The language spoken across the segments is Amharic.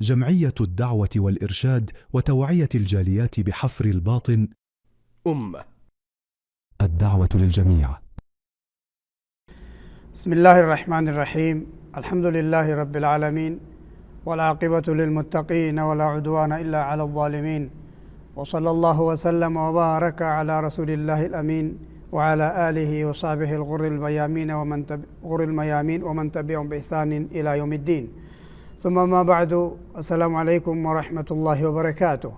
جمعية الدعوة والإرشاد وتوعية الجاليات بحفر الباطن الدعوة للجميع. بسم الله الرحمن الرحيم. الحمد لله رب العالمين والعاقبة للمتقين ولا عدوان إلا على الظالمين وصلى الله وسلم وبارك على رسول الله الأمين وعلى آله وصحبه الغر الميامين ومن تبعهم بإحسان إلى يوم الدين. ثم ما بعد، السلام عليكم ورحمة الله وبركاته.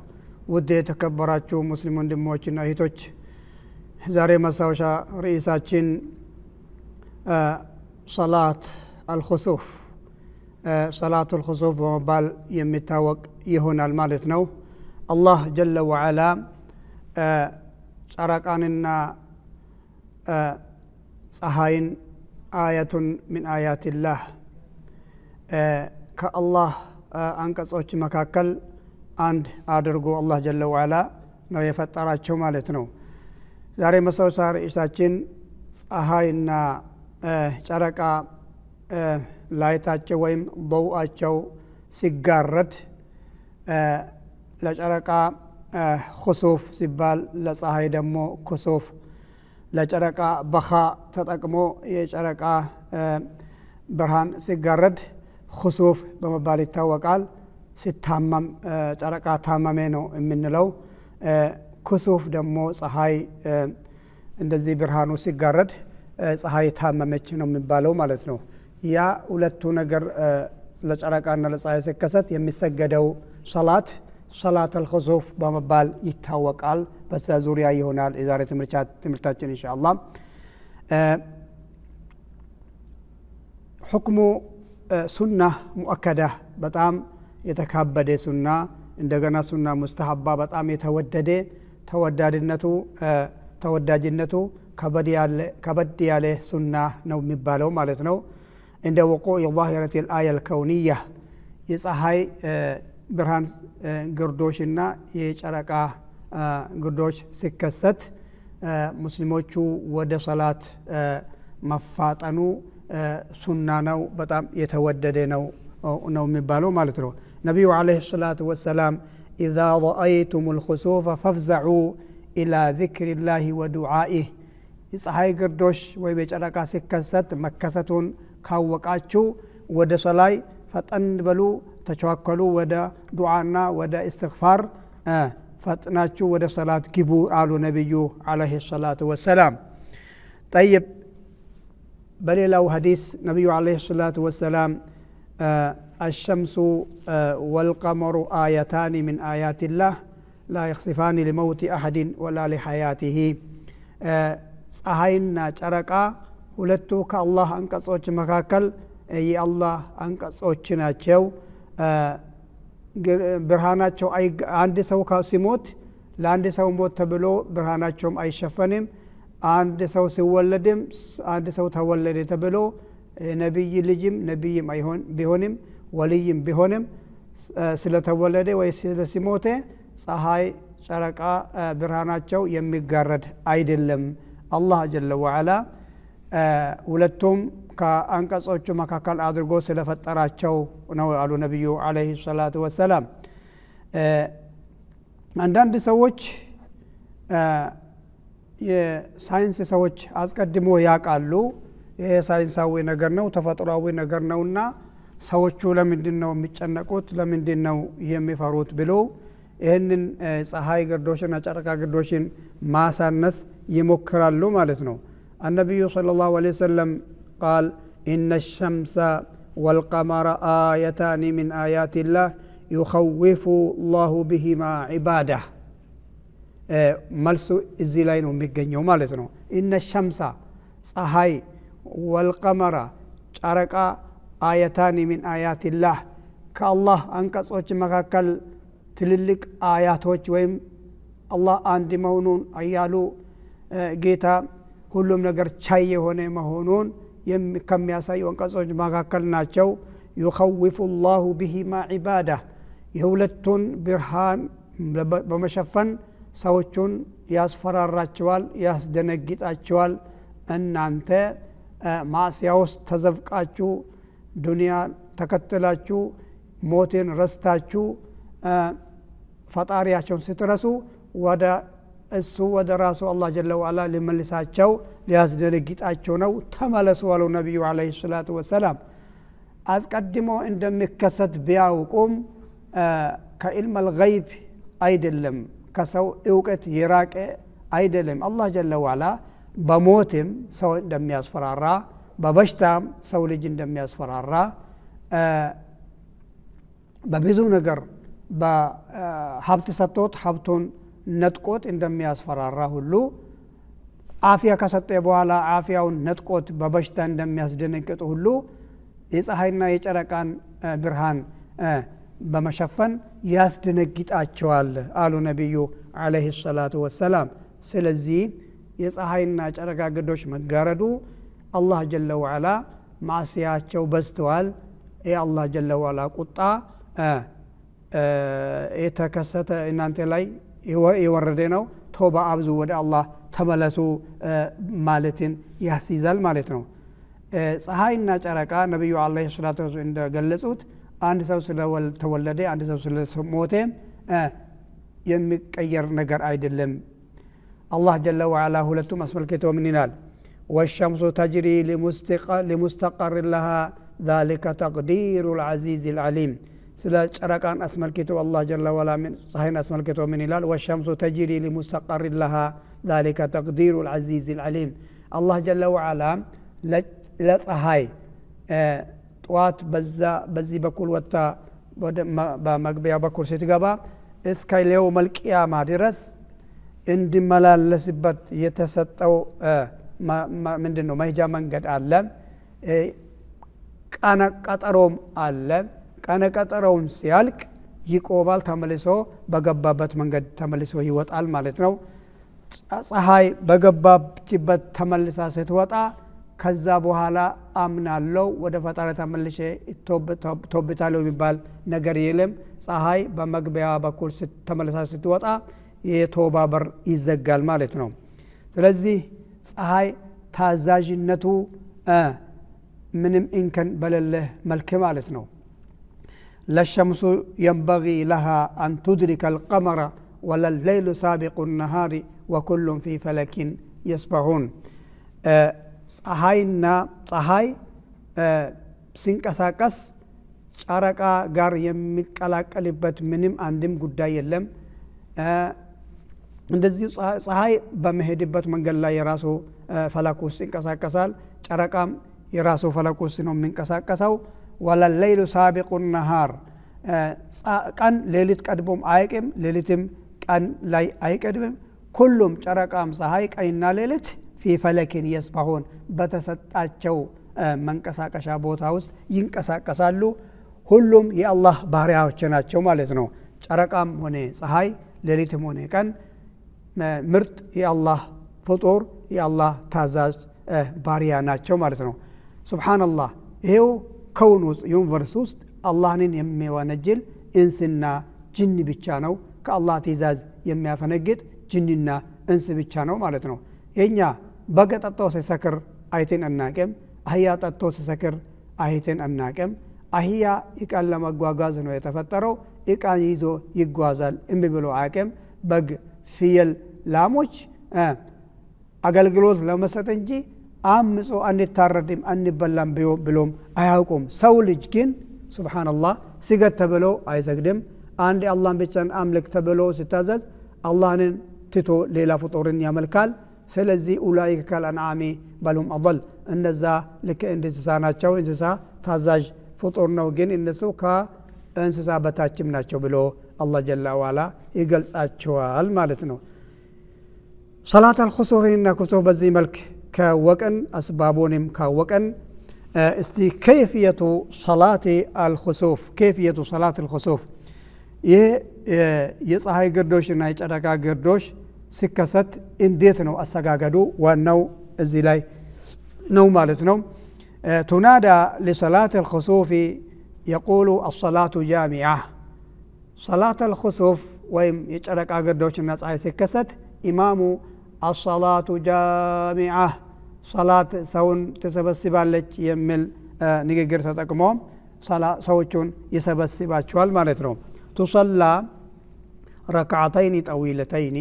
ودي تكبراتشو مسلمون دموچنا هيتوچ زاري مساوشا رئيساتشين صلاة الخسوف صلاة الخسوف ومبال يمتاوق يهون المالت نو. الله جل وعلا سرقاننا ፀሐይን አያቱን ሚን አያቲላህ ከአላህ አንቀጾች መካከል አንድ አድርጎ አላህ ጀለ ወዐላ ነው የፈጠራቸው ማለት ነው። ዛሬ መሰውሳ ርዕሳችን ፀሐይና ጨረቃ ላይታቸው ወይም ضوءአቸው ሲጋረድ ለጨረቃ خسوف ሲባል ለፀሐይ ደግሞ ኩሱፍ፣ ለጨረቃ በኻ ተጠቅሞ የጨረቃ ብርሃን ሲጋረድ خسوف በመባል ይታወቃል። ሲታመም ጨረቃ ታመመ ነው የምንለው። ኩሱፍ ደግሞ ፀሐይ እንደዚህ ብርሃኑ ሲጋረድ ፀሐይ ታመመች ነው የሚባለው ማለት ነው። ያ ሁለቱ ነገር ለጨረቃና ለፀሐይ ሲከሰት የሚሰገደው ሰላት الخسوف በመባል ይታወቃል። በዛ ዙሪያ ይሆናል የዛሬ ትምህርታችን ኢንሻአላህ። ሁክሙ ሱና ሙአከዳ በጣም የተካበደ ሱና፣ እንደገና ሱና ሙስተሐባ በጣም የተወደደ ተወዳጅነቱ ከበድ ያለ ሱና ነው የሚባለው ማለት ነው። እንደ وقوع ظاهرة الآية الكونية የፀሐይ ብርሃን ግርዶሽና የጨረቃ ግርዶሽ ሲከሰት ሙስሊሞቹ ወደ ሶላት መፋጠኑ ሱና ነው፣ በጣም የተወደደ ነው የሚባለው ማለት ነው። ነብዩ አለይሂ ሰላቱ ወሰላም إذا رأيتم الخسوف فافزعوا إلى ذكر الله ودعائه የፀሐይ ግርዶሽ ወይም የጨረቃ ሲከሰት መከሰቱን ካወቃችሁ ወደ ሶላይ ፈጠን በሉ፣ ተቸዋከሉ፣ ወደ ዱዓና ወደ እስትግፋር ፈጥናችሁ ወደ ሶላት ግቡ አሉ ነብዩ አለይሂ ሰላቱ ወሰላም። طيب በሌላው ሐዲስ ነብዩ አለይሂ ሰላቱ ወሰላም الشمس والقمر آيتان من آيات الله لا يخسفان لموت أحد ولا لحياته ፀሐይና ጨረቃ ሁለቱ ከአላህ አንቀጾች መካከል የአላህ አንቀጾች ናቸው። ብርሃናቸው አንድ ሰው ሲሞት ለአንድ ሰው ሞት ተብሎ ብርሃናቸውም አይሸፈንም። አንድ ሰው ሲወለድም አንድ ሰው ተወለደ ተብሎ ነብይ ልጅም ነብይም ቢሆንም ወልይም ቢሆንም ስለተወለደ ወይ ስለሲሞተ ፀሐይ ጨረቃ ብርሃናቸው የሚጋረድ አይደለም። አላህ ጀለ ወዐላ ሁለቱም ከአንቀጾቹ መካከል አድርጎ ስለፈጠራቸው ነው አሉ ነብዩ አለይሂ ሰላቱ ወሰላም። አንዳንድ ሰዎች የሳይንስ ሰዎች አስቀድሞ ያውቃሉ ይሄ ሳይንሳዊ ነገር ነው ተፈጥሯዊ ነገር ነውና ሰዎቹ ለምንድነው የሚጨነቁት ለምንድነው የሚፈሩት ብሎ ይሄንን ፀሐይ ግርዶሽና ጨረቃ ግርዶሽን ማሳነስ ይሞክራሉ ማለት ነው። النبي صلى الله عليه وسلم قال إن الشمس والقمر آيتان من آيات الله يخوف الله بهما عباده መልሱ እዚህ ላይ ነው የሚገኘው ማለት ነው። إن الشمس ፀሐይ والقمر ጨረቃ آيتان من آيات الله ከአላህ አንቀጾች መካከል ትልልቅ አያቶች ወይም አላህ አንድ መሆኑን አያሉ ጌታ ሁሉም ነገር ቻይ የሆነ መሆኑን ከሚያሳዩ አንቀጾች መካከል ናቸው። يخوف الله بهما عباده የሁለቱን ብርሃን በመሸፈን ሰዎችን ያስፈራራቸዋል፣ ያስደነግጣቸዋል። እናንተ ማዕሲያ ውስጥ ተዘፍቃችሁ ዱንያ ተከትላችሁ ሞትን ረስታችሁ ፈጣሪያቸውን ስትረሱ ወደ እሱ ወደ ራሱ አላህ ጀለ ወዐላ ሊመልሳቸው ሊያስደነግጣቸው ነው። ተመለሱ አሉ ነቢዩ አለይሂ ሰላቱ ወሰላም። አስቀድሞ እንደሚከሰት ቢያውቁም ከኢልመል ገይብ አይደለም፣ ከሰው እውቀት የራቀ አይደለም። አላህ ጀለ ወዐላ በሞትም ሰው እንደሚያስፈራራ፣ በበሽታም ሰው ልጅ እንደሚያስፈራራ፣ በብዙ ነገር በሀብት ሰጥቶት ሀብቱን ነጥቆት እንደሚያስፈራራ ሁሉ አፊያ ከሰጠ በኋላ አፊያውን ነጥቆት በበሽታ እንደሚያስደነግጥ ሁሉ የፀሐይና የጨረቃን ብርሃን በመሸፈን ያስደነግጣቸዋል አሉ ነቢዩ አለይሂ ሰላቱ ወሰላም። ስለዚህ የፀሐይና ጨረቃ ግርዶሽ መጋረዱ አላህ ጀለ ወዐላ ማዕሲያቸው በዝተዋል፣ የአላህ ጀለ ወዐላ ቁጣ የተከሰተ እናንተ ላይ የወረደ ነው፣ ቶባ አብዙ፣ ወደ አላህ ተመለሱ ማለትን ያስይዛል ማለት ነው። ፀሐይና ጨረቃ ነቢዩ አለይሂ ሰላቱ ወሰላም እንደገለጹት አንድ ሰው ስለተወለደ አንድ ሰው ስለሞተ የሚቀየር ነገር አይደለም። አላህ ጀለ ወዐላ ሁለቱም አስመልክቶ ምን ይላል? ወሸምሱ ተጅሪ ሊሙስተቀር ለሃ ذلك تقدير العزيز العليم። ስለ ጨረቃን አስመልክቶ አላህ ጀለ ወዐላ ፀሐይን አስመልክቶ ምን ይላል? ወሸምሱ ተጅሪ ሊሙስተቀር ለሃ ذلك تقدير العزيز العليم። አላህ ጀለ ወዐላ ለፀሐይ ጠዋት በዚህ በኩል ወጣ በመግቢያ በኩል ስትገባ እስከ የውመል ቂያማ ድረስ እንዲመላለስበት የተሰጠው ምንድነው መሄጃ መንገድ አለ፣ ቀነ ቀጠሮም አለ። ቀነ ቀጠሮውን ሲያልቅ ይቆማል፣ ተመልሶ በገባበት መንገድ ተመልሶ ይወጣል ማለት ነው። ፀሐይ በገባችበት ተመልሳ ስትወጣ ከዛ በኋላ አምናለው ወደ ፈጣሪ ተመልሼ ተውብታለሁ የሚባል ነገር የለም። ፀሐይ በመግቢያ በኩል ተመልሳ ስትወጣ የቶባ በር ይዘጋል ማለት ነው። ስለዚህ ፀሐይ ታዛዥነቱ ምንም እንከን በሌለህ መልክ ማለት ነው። ለሸምሱ የንበጊ ለሃ አን ቱድሪከ አልቀመረ ወለለይሉ ሳቢቁ ነሃሪ ወኩሉም ፊ ፈለኪን የስበሑን። ፀሐይ ሲንቀሳቀስ ጨረቃ ጋር የሚቀላቀልበት ምንም አንድም ጉዳይ የለም። እንደዚሁ ፀሐይ በመሄድበት መንገድ ላይ የራሱ ፈለክ ውስጥ ይንቀሳቀሳል፣ ጨረቃም የራሱ ፈለክ ውስጥ ነው የሚንቀሳቀሰው። ወለለይሉ ሳቢቁ ነሃር፣ ቀን ሌሊት ቀድሞም አይቅም፣ ሌሊትም ቀን ላይ አይቀድምም። ኩሉም ጨረቃም ፀሐይ ቀንና ሌሊት ፊ ፈለኪን የስበሑን በተሰጣቸው መንቀሳቀሻ ቦታ ውስጥ ይንቀሳቀሳሉ። ሁሉም የአላህ ባሪያዎች ናቸው ማለት ነው። ጨረቃም ሆነ ፀሐይ፣ ሌሊትም ሆነ ቀን ምርጥ የአላህ ፍጡር የአላህ ታዛዥ ባሪያ ናቸው ማለት ነው። ሱብሓነላህ። ይሄው ከውን ውስጥ ዩኒቨርስ ውስጥ አላህንን የሚወነጅል እንስና ጅን ብቻ ነው። ከአላህ ትእዛዝ የሚያፈነግጥ ጅንና እንስ ብቻ ነው ማለት ነው። የኛ በግ ጠጥቶ ሲሰክር አይተን አናቅም። አህያ ጠጥቶ ሲሰክር አይተን አናቅም። አህያ እቃን ለመጓጓዝ ነው የተፈጠረው። እቃን ይዞ ይጓዛል እምቢ ብሎ አያቅም። በግ፣ ፍየል፣ ላሞች አገልግሎት ለመስጠት እንጂ አምጾ አንታረድም አንበላም ብሎም አያውቁም። ሰው ልጅ ግን ሱብሓነላህ ስገድ ተብሎ አይሰግድም። አንድ አላህን ብቻ አምልክ ተብሎ ሲታዘዝ አላህን ትቶ ሌላ ፍጡርን ያመልካል። ስለዚህ ኡላኢከ ከልአንዓሚ በልሁም አضል፣ እነዛ ልክ እንስሳ ናቸው። እንስሳ ታዛዥ ፍጡር ነው፣ ግን እነሱ ከእንስሳ በታችም ናቸው ብሎ አላህ ጀለ ወዐላ ይገልጻቸዋል ማለት ነው። ሰላት አልኹሱፍና ኩሱፍ በዚህ መልክ ካወቅን አስባቡንም ካወቅን እስቲ ከይፍየቱ ሰላት አልኹሱፍ ከይፍየቱ ሰላት አልኹሱፍ ይህ የፀሐይ ግርዶሽና የጨረቃ ግርዶሽ ሲከሰት እንዴት ነው አሰጋገዱ? ዋናው እዚህ ላይ ነው ማለት ነው። ቱናዳ ለሰላት አልኹሱፍ የቁሉ አሰላቱ ጃሚዓ። ሰላት አልኹሱፍ ወይም የጨረቃ ግርዶሽና ፀሐይ ሲከሰት ኢማሙ አሰላቱ ጃሚዓ ሰላት ሰውን ተሰበስባለች የሚል ንግግር ተጠቅሞ ሰዎቹን ይሰበስባቸዋል ማለት ነው ቱሰላ ረክዓተይን ጠዊለተይን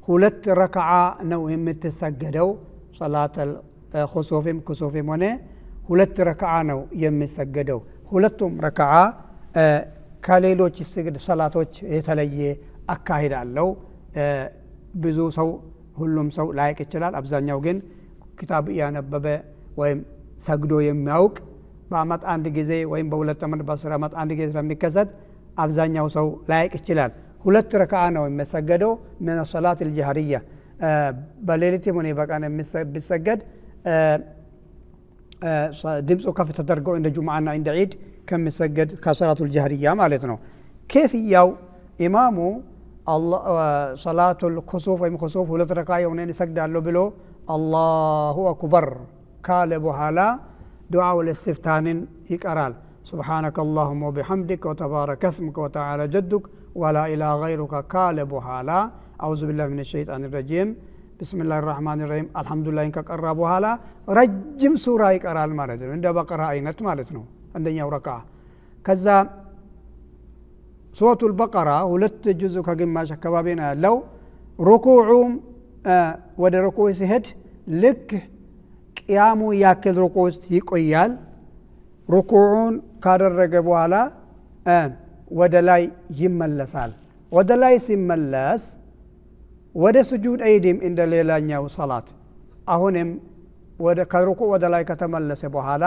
ሁለት ረክዓ ነው የምትሰገደው ሰላት الخسوفም ኩሱፍም ሆነ ሁለት ረክዓ ነው የሚሰገደው ሁለቱም ረክዓ ከሌሎች ስግድ ሰላቶች የተለየ አካሄድ አለው ብዙ ሰው ሁሉም ሰው ላይቅ ይችላል አብዛኛው ግን ክታብ ያነበበ ወይም ሰግዶ የሚያውቅ በአመት አንድ ጊዜ ወይም በሁለት አመት በ10 አመት አንድ ጊዜ ስለሚከሰት አብዛኛው ሰው ላይቅ ይችላል ሁለት ረክዓ ነው የሚሰገደው من الصلاه الجهريه በሌሊትም ሆነ በቀን የሚሰገድ ድምፁ ከፍ ተደርጎ እንደ ጁምዓና እንደ ዒድ ከሚሰገድ ከሰላቱ الجهريه ማለት ነው كيفያው ኢማሙ صلاه الكسوف ወይም ኩሱፍ ሁለት ረክዓ የሆነን ይሰግዳሉ ብሎ አላሁ አክበር ካለ በኋላ ዱዓው ለስፍታንን ይቀራል سبحانك اللهم وبحمدك وتبارك اسمك وتعالى جدك ولا إله غيرك قال بحالا أعوذ بالله من الشيطان الرجيم بسم الله الرحمن الرحيم الحمد لله إنك قرب بحالا رجم سورة يقرأ المالتين عند بقرة أينت مالتنا عندنا ركعة كذا سورة البقرة ولت جزء كما شكبابنا لو ركوعهم ود ركوع سهد لك قيامو ياكل ركوع يقيال ركوعون ካደረገ በኋላ ወደ ላይ ይመለሳል ወደ ላይ ሲመለስ ወደ ስጁድ አይዲም እንደ ሌላኛው ሶላት አሁንም ወደ ከሩኩዕ ወደ ላይ ከተመለሰ በኋላ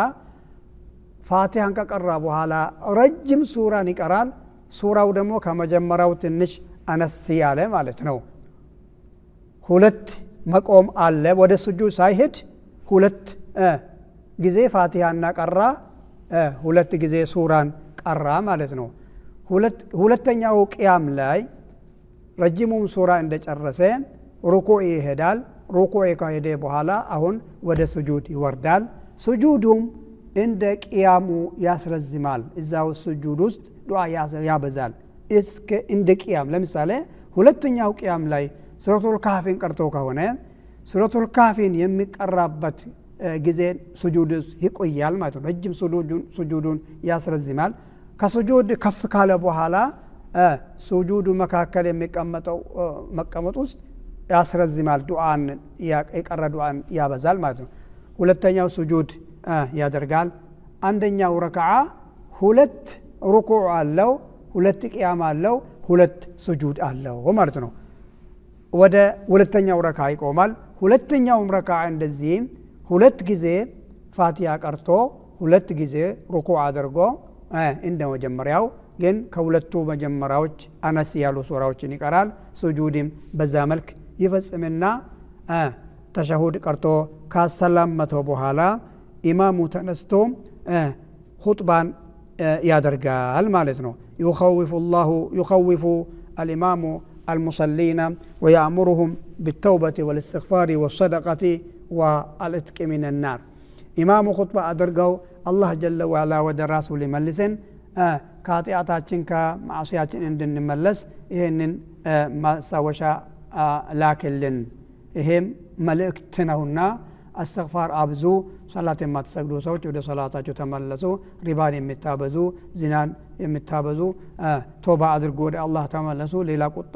ፋቲሃን ከቀራ በኋላ ረጅም ሱራን ይቀራል ሱራው ደግሞ ከመጀመሪያው ትንሽ አነስ ያለ ማለት ነው ሁለት መቆም አለ ወደ ስጁድ ሳይሄድ ሁለት ጊዜ ፋቲሃና ቀራ ሁለት ጊዜ ሱራን ቀራ ማለት ነው ሁለተኛው ቂያም ላይ ረጅሙም ሱራ እንደጨረሰ ሩኩዕ ይሄዳል ሩኩዕ ከሄደ በኋላ አሁን ወደ ስጁድ ይወርዳል ስጁዱም እንደ ቂያሙ ያስረዝማል እዛው ስጁድ ውስጥ ዱዓ ያበዛል እስከ እንደ ቂያም ለምሳሌ ሁለተኛው ቂያም ላይ ሱረቱል ካህፍን ቀርቶ ከሆነ ሱረቱል ካህፍን የሚቀራበት ጊዜ ስጁድ ይቆያል ማለት ነው ረጅም ስጁዱን ያስረዝማል ከስጁድ ከፍ ካለ በኋላ ስጁዱ መካከል የሚቀመጠው መቀመጥ ውስጥ ያስረዝማል ዱዓን የቀረ ዱዓን ያበዛል ማለት ነው ሁለተኛው ስጁድ ያደርጋል አንደኛው ረክዓ ሁለት ሩኩዕ አለው ሁለት ቂያም አለው ሁለት ስጁድ አለው ማለት ነው ወደ ሁለተኛው ረክዓ ይቆማል ሁለተኛው ረክዓ እንደዚህ ሁለት ጊዜ ፋቲሃ ቀርቶ ሁለት ጊዜ ሩኩዕ አድርጎ እንደ መጀመሪያው ግን ከሁለቱ መጀመሪያዎች አነስ ያሉ ሱራዎችን ይቀራል ስጁድም በዛ መልክ ይፈጽምና ተሸሁድ ቀርቶ ካሰላመተ በኋላ ኢማሙ ተነስቶ ኹጥባን ያደርጋል ማለት ነው يخوف الإمام المصلين ويأمرهم بالتوبة والاستغفار والصدقة والاتق من النار ኢማሙ ኹጥባ አድርገው አላህ ጀለ ወዐላ ወደ ራሱ ሊመልሰን ከኃጢአታችን ከማዕሲያችን እንድንመለስ ይህንን ማሳወሻ ላክልን ይሄም መልእክት ነውና አስተግፋር አብዙ ሰላት የማትሰግዱ ሰዎች ወደ ሰላታቸው ተመለሱ ሪባን የምታበዙ ዚናን የምታበዙ ቶባ አድርጎ ወደ አላህ ተመለሱ ሌላ ቁጣ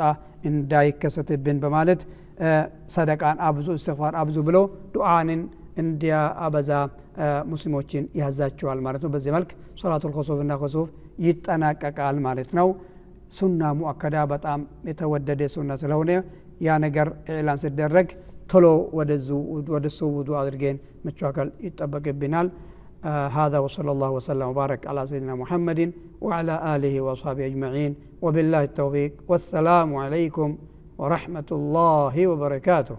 እንዳይከሰትብን በማለት ሰደቃን አብዙ እስትግፋር አብዙ ብሎ ዱዓንን እንዲያ አበዛ ሙስሊሞችን ያዛቸዋል ማለት ነው በዚህ መልክ ሶላቱል ኹሱፍና ኹሱፍ ይጠናቀቃል ማለት ነው ሱና ሙአከዳ በጣም የተወደደ ሱና ስለሆነ ያ ነገር ኢዕላን ሲደረግ ቶሎ ወደሱ ውዱ አድርገን መቻከል ይጠበቅብናል هذا وصلى الله وسلم وبارك على سيدنا محمد وعلى آله وصحبه أجمعين وبالله التوفيق والسلام عليكم ورحمة الله وبركاته